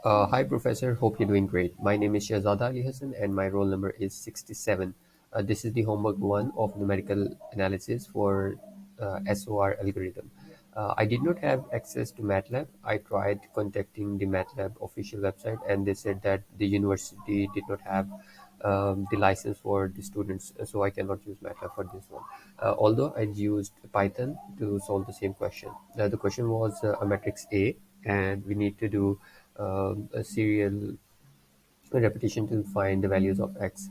Hi, Professor. Hope you're doing great. My name is Shahzada Hassan, and my roll number is 67. This is the homework one of numerical analysis for SOR algorithm. I did not have access to MATLAB. I tried contacting the MATLAB official website, and they said that the university did not have the license for the students, so I cannot use MATLAB for this one. Although I used Python to solve the same question. The question was a matrix A, and we need to do a serial repetition to find the values of x.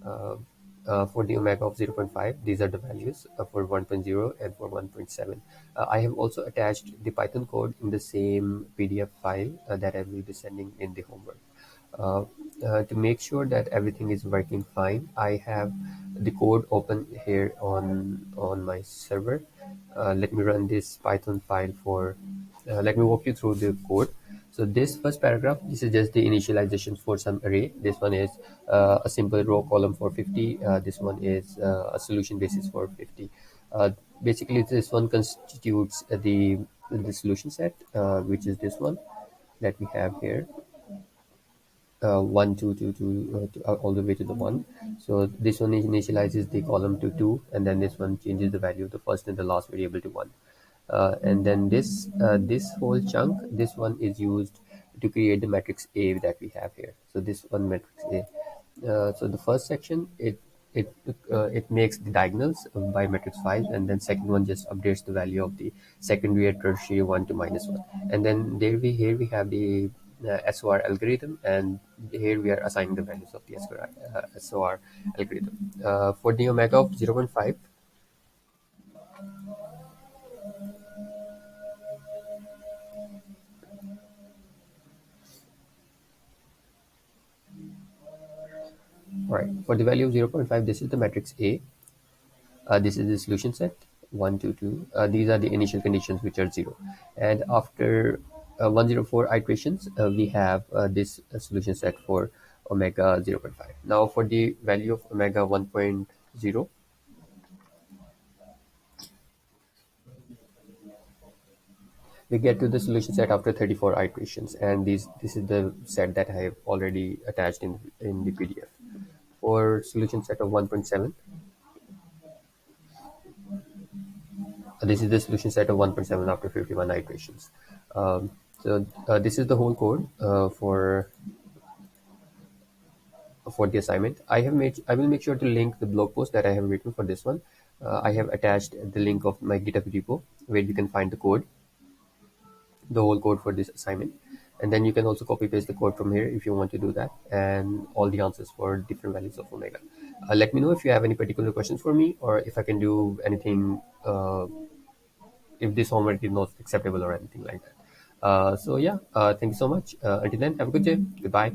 Uh, for the omega of zero point 0.5, these are the values for 1.0 and for 1.7. I have also attached the Python code in the same PDF file that I will be sending in the homework. Uh, to make sure that everything is working fine, I have the code open here on my server. Let me run this Python file for. Let me walk you through the code. So this first paragraph, this is just the initialization for some array. This one is a simple row column for 50. This one is a solution basis for 50. Uh, Basically, this one constitutes the solution set, which is this one that we have here. 1 all the way to the 1. So this one initializes the column to 2, and then this one changes the value of the first and the last variable to 1. And then this whole chunk, this one is used to create the matrix A that we have here. So this one matrix A. So the first section, it makes the diagonals by matrix 5, and then second one just updates the value of the secondary and tertiary 1 to -1. And then here we have the SOR algorithm, and here we are assigning the values of the SOR algorithm. For the omega of zero point 0.5. All right, for the value of zero point 0.5, this is the matrix A. This is the solution set 1, 2, 2. These are the initial conditions which are 0. And after 104 iterations, we have this solution set for omega 0.5. Now for the value of omega 1.0, we get to the solution set after 34 iterations, and this is the set that I have already attached in the PDF. For solution set of 1.7, this is the solution set of 1.7 after 51 iterations. This is the whole code for the assignment. I will make sure to link the blog post that I have written for this one. I have attached the link of my GitHub repo where you can find the whole code for this assignment. And then you can also copy paste the code from here if you want to do that, and all the answers for different values of omega. Let me know if you have any particular questions for me, or if I can do anything, if this homework is not acceptable or anything like that. So yeah, thank you so much. Until then, have a good day. Goodbye.